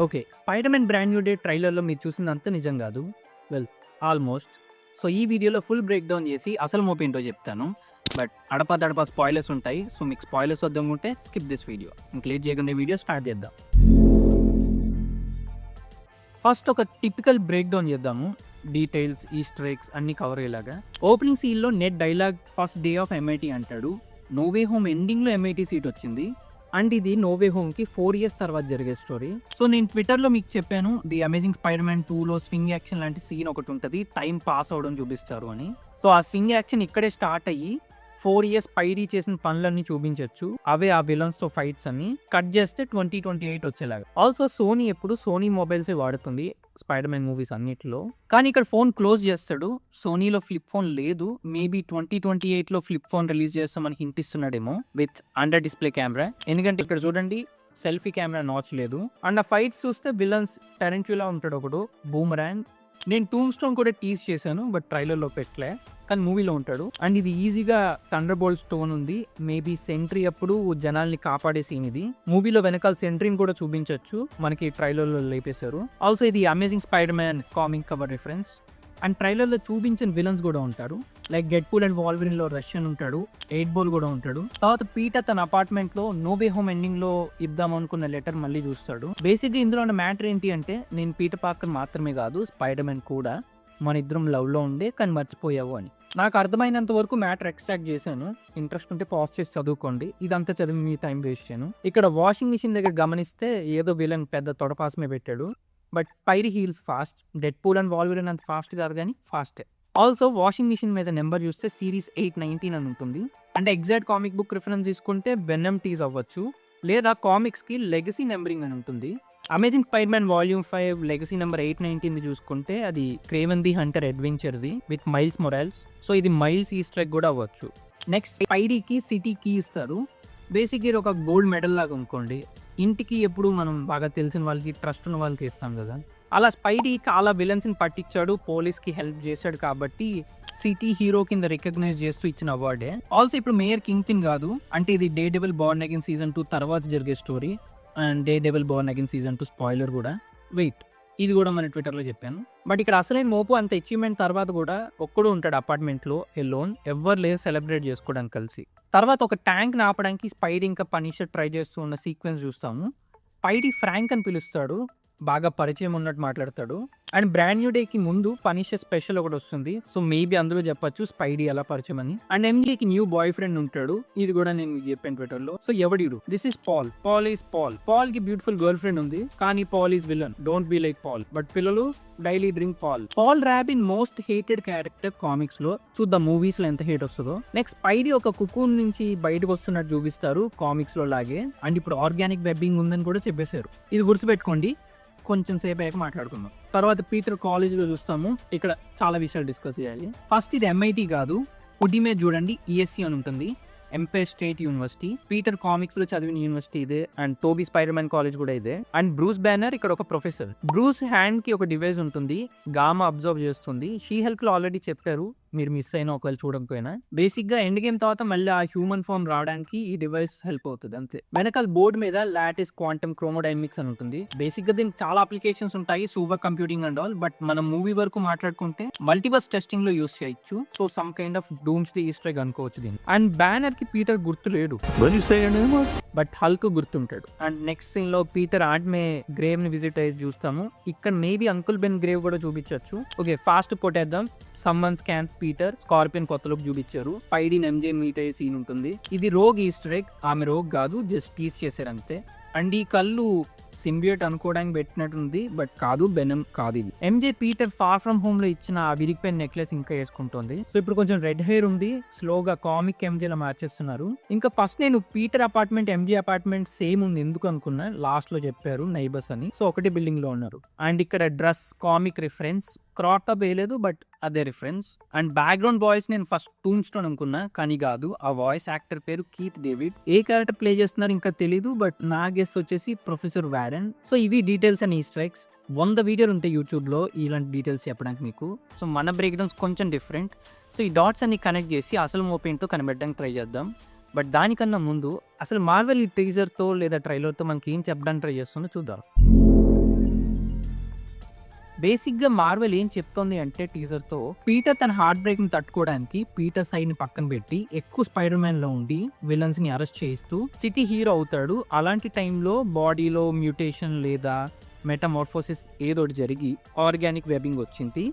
Okay. 'Spider man brand new day' ట్రైలర్‌లో మీరు చూసిందంతా నిజం గాదు. Well almost. సో, ఈ వీడియోలో ఫుల్ బ్రేక్ డౌన్ చేసి అసలు మోపేంటో చెప్తాను. బట్ అడపాదడపా స్పాయిలర్స్ ఉంటాయి. సో, మీకు స్పాయిలర్స్ వద్దనుకుంటే స్కిప్ దిస్ వీడియో. ఇంక లేట్ చేయకుండా వీడియో స్టార్ట్ చేద్దాం. ఫస్ట్ ఒక టిపికల్ బ్రేక్ డౌన్ చేద్దాము. డీటెయిల్స్, ఈస్టర్ ఎగ్స్ అన్నీ కవర్ అయ్యేలాగా. ఓపెనింగ్ సీన్‌లో నెడ్ dialogue first day of MIT అంటాడు. నో వే హోమ్ ఎండింగ్‌లో ఎంఐటీ సీట్ వచ్చింది. అండ్ ఇది నో వే హోమ్‌కి 4 ఇయర్స్ తర్వాత జరిగే స్టోరీ. సో, నేను ట్విట్టర్‌లో మీకు చెప్పాను, ది అమేజింగ్ స్పైడర్ మ్యాన్ 2లో స్వింగ్ యాక్షన్ లాంటి సీన్ ఒకటి ఉంటది. టైం పాస్ అవ్వడం చూపిస్తారు అని. సో, ఆ స్వింగ్ యాక్షన్ ఇక్కడే స్టార్ట్ అయ్యి 4 ఇయర్స్ స్పైడీ చేసిన పనులన్నీ చూపించొచ్చు. అవే ఆ విలన్స్‌తో ఫైట్స్ అన్ని. కట్ చేస్తే 2028 వచ్చేలాగా. ఆల్సో సోనీ ఎప్పుడు సోనీ మొబైల్సే వాడుతుంది స్పైడర్ మ్యాన్ మూవీస్ అన్నిట్లో. కానీ ఇక్కడ ఫోన్ క్లోజ్ చేస్తాడు. సోనీలో ఫ్లిప్ ఫోన్ లేదు. మేబీ 2028లో ఫ్లిప్ ఫోన్ రిలీజ్ చేస్తామని హింట్ ఇస్తున్నాడేమో విత్ అండర్ డిస్ప్లే కెమెరా. ఎందుకంటే ఇక్కడ చూడండి, సెల్ఫీ కెమెరా నాచ్ లేదు. అండ్ ఆ ఫైట్స్ చూస్తే విలన్స్ టెరెంట్యులా ఉంటాడు ఒకడు, బూమరాంగ్. నేను టూమ్ స్టోన్ కూడా టీజ్ చేశాను, బట్ ట్రైలర్లో పెట్టలే, కానీ మూవీలో ఉంటాడు. అండ్ ఇది ఈజీగా థండర్ బోల్ట్ స్టోన్ ఉంది. మేబీ సెంట్రీ అప్పుడు జనాల్ని కాపాడే సీన్ ఇది. మూవీలో వెనకాల సెంట్రీని కూడా చూపించవచ్చు, మనకి ట్రైలర్లో లేపేశారు. ఆల్సో ఇది amazing Spider man comic cover reference. And ట్రైలర్లో చూపించిన విలన్స్ కూడా ఉంటారు. లైక్ డెడ్పూల్ అండ్ వాల్వరిన్లో రష్యన్ ఉంటాడు, 8 బోల్ కూడా ఉంటాడు. తర్వాత పీటర్ తన అపార్ట్మెంట్లో నో వే హోమ్ ఎండింగ్లో ఇద్దాం అనుకున్న లెటర్ మళ్ళీ చూస్తాడు. బేసిక్గా ఇందులో ఉన్న మ్యాటర్ ఏంటి అంటే, నేను పీటర్ పార్కర్ మాత్రమే కాదు, స్పైడర్ మ్యాన్ కూడా, మన ఇద్దరం లవ్లో ఉండే కానీ మర్చిపోయావు అని. నాకు అర్థమైనంత వరకు మ్యాటర్ ఎక్స్ట్రాక్ట్ చేశాను. ఇంట్రెస్ట్ ఉంటే పాజ్ చేసి చదువుకోండి. ఇదంతా చదివి మీ టైం వేస్ట్ చేయను. ఇక్కడ వాషింగ్ మిషన్ దగ్గర గమనిస్తే ఏదో విలన్ పెద్ద తొడపాసమే పెట్టాడు. But Spidey heals fast. Deadpool and Wolverine అంత ఫాస్ట్ కాదు కానీ ఫాస్టే. ఆల్సో వాషింగ్ మిషన్ మీద నెంబర్ చూస్తే సిరీస్ 819 అని ఉంటుంది. అంటే ఎగ్జాక్ట్ కామిక్ బుక్ రిఫరెన్స్ తీసుకుంటే వెనమ్ టీజ్ అవ్వచ్చు, లేదా కామిక్స్కి లెగసీ నెంబరింగ్ అని ఉంటుంది. Amazing Spider Man volume 5 legacy number 819 చూసుకుంటే అది క్రేవెన్ ది హంటర్ అడ్వెంచర్ది విత్ మైల్స్ మొరాల్స్. సో ఇది మైల్స్ ఈస్టర్ ఎగ్ కూడా అవ్వచ్చు. నెక్స్ట్ స్పైడీకి సిటీ కీ ఇస్తారు. బేసిక్గా ఇది ఒక గోల్డ్ మెడల్ లాగా అనుకోండి. ఇంటికి ఎప్పుడు మనం బాగా తెలిసిన వాళ్ళకి, ట్రస్ట్ ఉన్న వాళ్ళకి ఇస్తాం కదా. అలా స్పైడీ చాలా విలన్స్ని పట్టించాడు, పోలీస్కి హెల్ప్ చేశాడు కాబట్టి సిటీ హీరో కింద రికగ్నైజ్ చేస్తూ ఇచ్చిన అవార్డే. ఆల్సో ఇప్పుడు మేయర్ కింగ్ పిన్ కాదు, అంటే ఇది day devil Born again season 2 తర్వాత జరిగే story. And day devil Born again season 2 spoiler కూడా. వెయిట్, ఇది కూడా మన ట్విట్టర్లో చెప్పాను. బట్ ఇక్కడ అసలైన మోపు అంత అచీవ్మెంట్ తర్వాత కూడా ఒక్కడు ఉంటాడు అపార్ట్మెంట్లో ఎలోన్. ఎవ్వరు లేదు సెలబ్రేట్ చేసుకోవడానికి కలిసి. తర్వాత ఒక ట్యాంక్ని ఆపడానికి స్పైడీ ఇంకా పనిషర్ ట్రై చేస్తూ ఉన్న సీక్వెన్స్ చూస్తాము. స్పైడీ ఫ్రాంక్ అని పిలుస్తాడు, బాగా పరిచయం ఉన్నట్టు మాట్లాడతాడు. అండ్ బ్రాండ్ న్యూ డేకి ముందు పనిషర్ స్పెషల్ ఒకటి వస్తుంది. సో మేబీ అందులో చెప్పొచ్చు స్పైడీ ఎలా పరిచయం అని. అండ్ ఎంజేకి న్యూ బాయ్ ఫ్రెండ్ ఉంటాడు, ఇది కూడా నేను మీకు చెప్పాను ట్విట్టర్లో. సో ఎవడిడు? This is Paul. Paul is Paul. Paul కి బ్యూటిఫుల్ గర్ల్ ఫ్రెండ్ ఉంది, కానీ Paul is villain. Don't be like Paul. But పిల్లలు daily drink Paul. Paul Robin most hated character comics లో. చూద్దాం మూవీస్ లో ఎంత హేట్ వస్తుందో. నెక్స్ట్ స్పైడీ ఒక కుకూన్ నుంచి బయటకు వస్తున్నట్టు చూపిస్తారు కామిక్స్ లో లాగే. అండ్ ఇప్పుడు ఆర్గానిక్ వెబ్బింగ్ ఉందని కూడా చెప్పేశారు. ఇది గుర్తుపెట్టుకోండి, కొంచెం సేపు అయ్యాక మాట్లాడుకుందాం. తర్వాత పీటర్ కాలేజ్లో చూస్తాము. ఇక్కడ చాలా విషయాలు డిస్కస్ చేయాలి. ఫస్ట్ ఇది ఎంఐటీ కాదు, ఉడి మీద చూడండి ఈఎస్సి అని ఉంటుంది, empire state university. Peter comics లో చదివిన యూనివర్సిటీ ఇదే. And Toby Spider Man college కూడా ఇదే. అండ్ బ్రూస్ బ్యానర్ ఇక్కడ ఒక ప్రొఫెసర్. బ్రూస్ హ్యాండ్ కి ఒక డివైస్ ఉంటుంది, గామా అబ్జర్వ్ చేస్తుంది. షీ హెల్ప్ లో ఆల్రెడీ చెప్పారు, మీరు మిస్ అయినా ఒకవేళ చూడకపోయినా. బేసిక్ గా ఎండ్ గేమ్ తర్వాత మళ్ళీ ఆ హ్యూమన్ ఫామ్ రావడానికి ఈ డివైస్ హెల్ప్ అవుతుంది అంతే. వెనకాల బోర్డు మీద లాటిస్ క్వాంటమ్ క్రోమోడైనమిక్స్ అని ఉంటుంది. బేసిక్ గా దీనికి చాలా అప్లికేషన్స్ ఉంటాయి, super computing and all. But మనం మూవీ వరకు మాట్లాడుకుంటే మల్టీవర్స్ టెస్టింగ్ లో యూస్ చేయొచ్చు. So some kind of doomsday Easter egg అనుకోవచ్చు దీన్ని. అండ్ బ్యానర్ కి పీటర్ గుర్తు లేడు, బట్ హల్క్ గుర్తుంటాడు. అండ్ నెక్స్ట్ సీన్ లో పీటర్ ఆంట్ మే గ్రేవ్ ని విజిట్ అయ్యి చూస్తాము. ఇక్కడ మేబీ అంకుల్ బెన్ గ్రేవ్ కూడా చూపించవచ్చు. ఓకే ఫాస్ట్ కొట్టేద్దాం. సమ్మన్ స్కాన్ పీటర్. స్కార్పియన్ కొత్త లుక్ చూపించారు. స్పైడీని ఎంజే మీట్ అయ్యే సీన్ ఉంటుంది. ఇది రోగ్ ఈస్టర్ ఎగ్. ఆమె రోగ్ కాదు, జస్ట్ టీస్ చేశారు అంతే. అండ్ ఈ కళ్ళు సింబియోట్ అనుకోవడానికి పెట్టినట్టుంది, బట్ కాదు, బెనమ్ కాదు ఇది. MJ Peter far from home లో ఇచ్చిన ఆ విరిగిపోయిన నెక్లెస్ ఇంకా వేసుకుంటుంది. సో ఇప్పుడు కొంచెం రెడ్ హెయిర్ ఉంది, స్లోగా కామిక్ ఎంజే లా మార్చేస్తున్నారు. ఇంకా ఫస్ట్ నేను Peter apartment MJ apartment same ఉంది ఎందుకు అనుకున్నా, లాస్ట్ లో చెప్పారు నైబర్స్ అని. సో ఒకటి బిల్డింగ్ లో ఉన్నారు. అండ్ ఇక్కడ డ్రెస్ కామిక్ రిఫరెన్స్, క్రాటప్ వేయలేదు బట్ అదే రిఫరెన్స్. అండ్ బ్యాక్గ్రౌండ్ వాయిస్ నేను ఫస్ట్ టూమ్ స్టోన్ అనుకున్నా, కానీ కాదు, ఆ వాయిస్ యాక్టర్ పేరు కీత్ డేవిడ్. ఏ క్యారెక్టర్ ప్లే చేస్తున్నారు ఇంకా తెలీదు, బట్ నా గెస్ వచ్చేసి ప్రొఫెసర్ వారెన్. సో ఇవి డీటెయిల్స్ అండ్ ఈస్టర్ ఎగ్స్. 100 వీడియోలు ఉంటాయి యూట్యూబ్లో ఇలాంటి డీటెయిల్స్ చెప్పడానికి మీకు. సో మన బ్రేక్ డౌన్స్ కొంచెం డిఫరెంట్. సో ఈ డాట్స్ అన్ని కనెక్ట్ చేసి అసలు మోపేంటో కనిపెట్టడానికి ట్రై చేద్దాం. బట్ దానికన్నా ముందు అసలు మార్వెల్ ఈ టీజర్తో లేదా ట్రైలర్తో మనకి ఏం చెప్పడానికి ట్రై చేస్తుందో చూద్దాం. బేసిక్గా మార్వెల్ ఏం చెప్తోంది అంటే టీజర్తో, పీటర్ తన హార్ట్ బ్రేక్ ని తట్టుకోవడానికి పీటర్ సైడ్ ని పక్కన పెట్టి ఎక్కువ స్పైడర్ మ్యాన్ లో ఉండి విలన్స్ ని అరెస్ట్ చేస్తూ సిటీ హీరో అవుతాడు. అలాంటి టైంలో బాడీలో మ్యూటేషన్ లేదా మెటమార్ఫోసిస్ ఏదోటి జరిగి ఆర్గానిక్ వెబింగ్ వచ్చింది.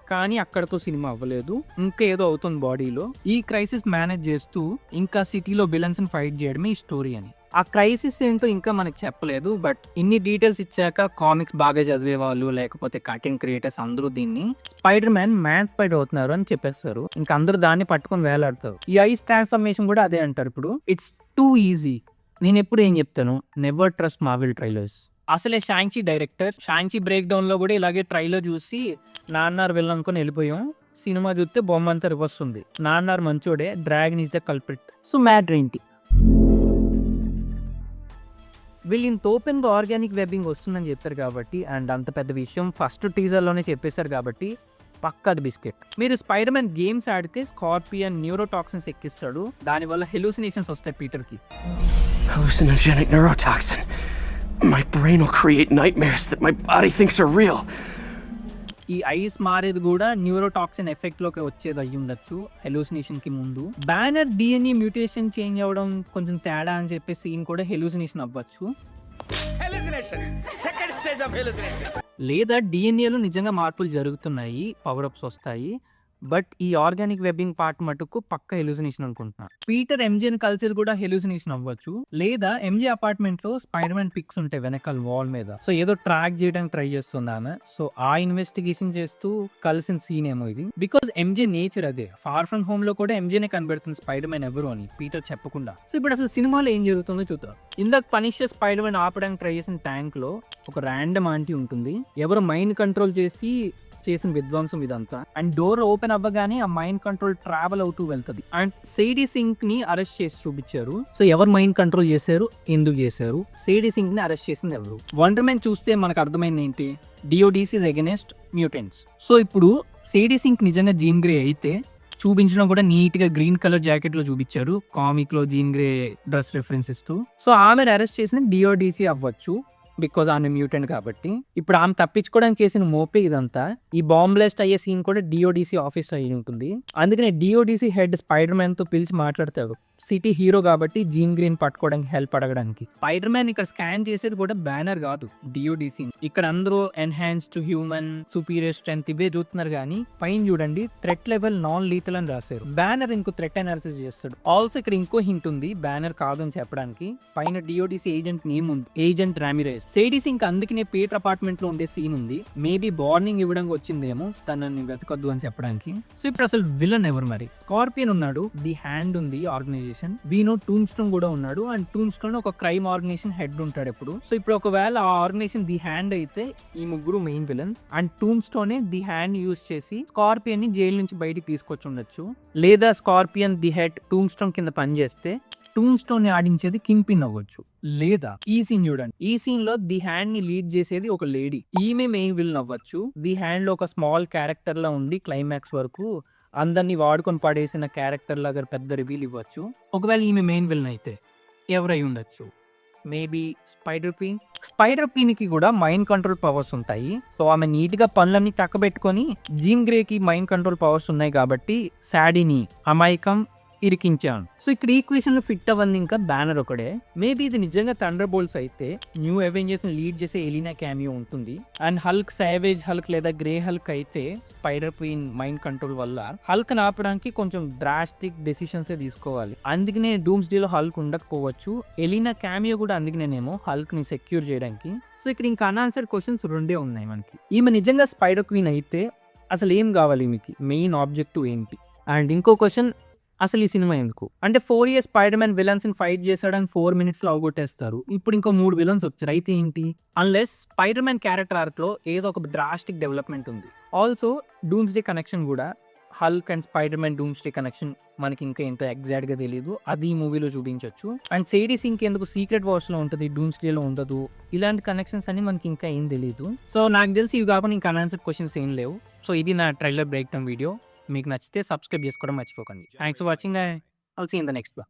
కానీ అక్కడతో సినిమా అవ్వలేదు, ఇంకా ఏదో అవుతుంది బాడీలో. ఈ క్రైసిస్ మేనేజ్ చేస్తూ ఇంకా సిటీలో విలన్స్ ని ఫైట్ చేయడమే ఈ స్టోరీ అని. ఆ క్రైసిస్ ఏంటో ఇంకా మనకు చెప్పలేదు, బట్ ఇన్ని డీటెయిల్స్ ఇచ్చాక కామిక్స్ బాగా చదివే వాళ్ళు లేకపోతే కంటెంట్ క్రియేటర్స్ అందరూ దీన్ని స్పైడర్ మ్యాన్ స్పైడర్ అవుతున్నారు అని చెప్పేస్తారు. ఇంకా అందరూ దాన్ని పట్టుకొని వేలాడతారు. ఈ ఐస్ ట్రాన్స్ఫర్మేషన్ కూడా అదే అంటారు. ఇప్పుడు ఇట్స్ టూ ఈజీ. నేను ఎప్పుడు ఏం చెప్తాను, నెవర్ ట్రస్ట్ మార్వెల్ ట్రైలర్స్. అసలే షాంగ్‌చి డైరెక్టర్, షాంగ్‌చి బ్రేక్ డౌన్ లో కూడా ఇలాగే ట్రైలర్ చూసి నాన్నారు విలన్ అనుకుని వెళ్ళిపోయాం. సినిమా చూస్తే బొమ్మ అంతా రివర్స్ ఉంది. నాన్నారు మంచోడే, dragon is the culprit. So matter ఏంటి? వీళ్ళు ఇంత ఓపెన్గా ఆర్గానిక్ వెబ్బింగ్ వస్తుందని చెప్పారు కాబట్టి, అండ్ అంత పెద్ద విషయం ఫస్ట్ టీజర్లోనే చెప్పేశారు కాబట్టి పక్కా అది బిస్కెట్. మీరు స్పైడర్ మ్యాన్ గేమ్స్ ఆడితే స్కార్పియన్ న్యూరోటాక్సిన్స్ ఎక్కిస్తాడు, దానివల్ల హెలూసినేషన్స్ వస్తాయి పీటర్కి. Hallucinogenic neurotoxin. My brain will create nightmares that my body thinks are real. ఈ ఐస్ మారేది కూడా న్యూరోటాక్సిన్ ఎఫెక్ట్ లోకి వచ్చేది అయ్యి ఉండొచ్చు హెలూసినేషన్ కి ముందు. బ్యానర్ డిఎన్ఏ మ్యూటేషన్ చేంజ్ అవ్వడం కొంచెం తేడా అని చెప్పి సీన్ కూడా హెలూసినేషన్ అవ్వచ్చు, లేదా డిఎన్ఏలో నిజంగా మార్పులు జరుగుతున్నాయి, పవర్ అప్స్ వస్తాయి. బట్ ఈ ఆర్గానిక్ వెబ్బింగ్ పార్ట్ మటుకు పక్క హెలూసినేషన్ అనుకుంటున్నా. పీటర్ ఎంజేని కలిసి కూడా హెలూసినేషన్ అవ్వచ్చు, లేదా ఎంజే అపార్ట్మెంట్ లో స్పైడర్ మ్యాన్ పిక్స్ ఉంటాయి వెనకాల వాల్ మీద. సో ఏదో ట్రాక్ చేయడానికి ట్రై చేస్తుంది ఆమె. సో ఆ ఇన్వెస్టిగేషన్ చేస్తూ కలిసిన సీన్ ఏమో ఇది. బికాస్ ఎంజే నేచర్ అదే. ఫార్ ఫ్రమ్ హోమ్ లో కూడా ఎంజేనే కనబెడుతుంది స్పైడర్ మ్యాన్ ఎవరు అని పీటర్ చెప్పకుండా. సో ఇప్పుడు అసలు సినిమాలో ఏం జరుగుతుందో చూద్దాం. ఇందాక పనిషర్ స్పైడర్ మ్యాన్ ఆపడానికి ట్రై చేసిన ట్యాంక్ లో ఒక ర్యాండమ్ ఆంటీ ఉంటుంది. ఎవరు మైండ్ కంట్రోల్ చేసిన విధ్వంసం ఇదంతా. అండ్ డోర్ ఓపెన్ అవ్వగానే ఆ మైండ్ కంట్రోల్ ట్రావెల్ అవుతూ వెళ్తుంది. అండ్ సేడీ సింక్ ని అరెస్ట్ చేసి చూపించారు. సో ఎవరు మైండ్ కంట్రోల్ చేశారు, ఎందుకు చేశారు, సేడీ సింక్ ని అరెస్ట్ చేసింది ఎవరు? వండర్ మ్యాన్ చూస్తే మనకు అర్థమైంది ఏంటి, డిఓడిసి ఇస్ అగైనెస్ట్ మ్యూటెంట్స్. సో ఇప్పుడు సేడీ సింక్ నిజంగా జీన్ గ్రే అయితే చూపించడం కూడా నీట్ గా గ్రీన్ కలర్ జాకెట్ లో చూపించారు, కామిక్ లో జీన్ గ్రే డ్రెస్ రిఫరెన్స్ ఇస్తూ. సో ఆమెను అరెస్ట్ చేసిన డిఓడిసి అవ్వచ్చు, బికాజ్ ఆమె మ్యూటెంట్ కాబట్టి. ఇప్పుడు ఆమె తప్పించుకోవడానికి చేసిన మోపే ఇదంతా. ఈ బాంబ్ బ్లాస్ట్ అయ్యే సీన్ కూడా డిఓడిసి ఆఫీస్ అయ్యి ఉంటుంది. అందుకనే డిఓడిసి హెడ్ స్పైడర్ మ్యాన్ తో పిలిచి మాట్లాడతాడు. సిటీ హీరో కాబట్టి జీన్ గ్రీన్ పట్టుకోవడానికి హెల్ప్ అడగడానికి. స్పైడర్ మ్యాన్ ఇక్కడ స్కాన్ చేసేది కూడా బ్యానర్ కాదు, డిఓడిసి. ఇక్కడ అందరూ ఎన్హాన్స్డ్ హ్యూమన్ సుపీరియర్ స్ట్రెంత్ ఇవే చూస్తున్నారు, కానీ పైన చూడండి థ్రెట్ లెవెల్ నాన్ లీతల్ అని రాశారు. బ్యానర్ ఇంకో థ్రెట్ అనాలిసిస్ చేస్తాడు. ఆల్సో ఇక్కడ ఇంకో హింట్ ఉంది బ్యానర్ కాదు అని చెప్పడానికి. పైన డిఓడిసి ఏజెంట్ నేమ్ ఉంది, ఏజెంట్ రామిరేస్. సేడీ సింక్ అందుకనే పీటర్ అపార్ట్మెంట్ లో ఉండే సీన్ ఉంది. మేబీ వార్నింగ్ ఇవ్వడానికి వచ్చిందేమో తనని వెతకొద్దు అని చెప్పడానికి. సో ఇప్పుడు అసలు విలన్ ఎవరు మరి? స్కార్పియన్ ఉన్నాడు, ది హ్యాండ్ ఉంది ఆర్గనైజేషన్. వీనో టూమ్ స్టోన్ కూడా ఉన్నాడు, అండ్ టూమ్ స్టోన్ ఒక క్రైమ్ ఆర్గనైజేషన్ హెడ్ ఉంటాడు ఎప్పుడు. సో ఇప్పుడు ఒకవేళ ఆ ఆర్గనైజేషన్ ది హ్యాండ్ అయితే ఈ ముగ్గురు మెయిన్ విలన్స్. అండ్ టూమ్ స్టోనే ది హ్యాండ్ యూజ్ చేసి స్కార్పియన్ ని జైలు నుంచి బయటికి తీసుకొచ్చి ఉండొచ్చు, లేదా Scorpion the head tombstone కింద పనిచేస్తే టూమ్ స్టోన్ ని ఆడించేది కింగ్ పిన్ అవ్వచ్చు. లేదా ఈ సీన్ చూడండి, ఈ సీన్ లో ది హ్యాండ్ ని లీడ్ చేసేది ఒక లేడీ, ఈమె మెయిన్ విలన్ అవ్వచ్చు. ది హ్యాండ్ లో ఒక స్మాల్ క్యారెక్టర్ లా ఉండి క్లైమాక్స్ వరకు అందరినీ వాడుకొని పడేసిన క్యారెక్టర్ లాగా పెద్ద రివీల్ ఇవ్వచ్చు. ఒకవేళ ఈమె మెయిన్ విలన్ అయితే ఎవరై ఉండొచ్చు? Maybe spider queen. Spider queen కి కూడా మైండ్ కంట్రోల్ పవర్స్ ఉంటాయి. సో ఆమె నీట్ గా పనులన్నీ చక్కబెట్టుకొని, జీన్ గ్రే కి మైండ్ కంట్రోల్ పవర్స్ ఉన్నాయి కాబట్టి శాడీని అమాయకం ఇరికించాను. సో ఇక్కడ ఈక్వేషన్ లో ఫిట్ అవ్వంది ఇంకా బ్యానర్ ఒకడే. మేబీ ఇది నిజంగా థండర్ బోల్ట్స్ అయితే న్యూ అవెంజర్స్ ని లీడ్ చేసే ఎలినా క్యామియో ఉంటుంది. అండ్ హల్క్ సావేజ్ హల్క్ లేదా గ్రే హల్క్ అయితే స్పైడర్ క్వీన్ మైండ్ కంట్రోల్ వల్ల హల్క్ ఆపడానికి కొంచెం డ్రాస్టిక్ డెసిషన్స్ తీసుకోవాలి. అందుకనే డూమ్స్ డే లో హల్క్ ఉండకపోవచ్చు. ఎలినా క్యామియో కూడా అందుకనేమో హల్క్ ని సెక్యూర్ చేయడానికి. సో ఇక్కడ ఇంకా అన్ఆన్సర్డ్ క్వశ్చన్స్ రెండే ఉన్నాయి మనకి. ఈమె నిజంగా స్పైడర్ క్వీన్ అయితే అసలు ఏం కావాలి ఈమెకి, మెయిన్ ఆబ్జెక్టివ్ ఏంటి? అండ్ ఇంకో క్వశ్చన్, అసలు ఈ సినిమా ఎందుకు? అంటే 4 years స్పైడర్ మ్యాన్ విలన్స్ ని ఫైట్ చేశాడని 4 minutes లో అవగొట్టేస్తారు. ఇప్పుడు ఇంకో 3 విలన్స్ వచ్చారు, అయితే ఏంటి? Unless spider man character arc లో ఏదో ఒక డ్రాస్టిక్ డెవలప్మెంట్ ఉంది. ఆల్సో డూమ్స్ డే కనెక్షన్ కూడా, Hulk and spider man dooms day connection మనకి ఇంకా ఏంటో ఎగ్జాక్ట్ గా తెలియదు, అది ఈ మూవీలో చూపించవచ్చు. అండ్ సేడీ సింక్ ఎందుకు సీక్రెట్ వార్స్ లో ఉంటుంది, డూమ్స్ డే లో ఉండదు, ఇలాంటి కనెక్షన్స్ అని మనకి ఇంకా ఏం తెలియదు. సో నాకు తెలిసి ఇవి కాకుండా ఇంకా అన్ఆన్సర్డ్ క్వశ్చన్స్ ఏం లేవు. సో ఇది నా ట్రైలర్ బ్రేక్ డౌన్ వీడియో. మీకు నచ్చితే సబ్స్క్రైబ్ చేసుకోవడం మర్చిపోకండి. Thanks for watching. I'll see in the next one.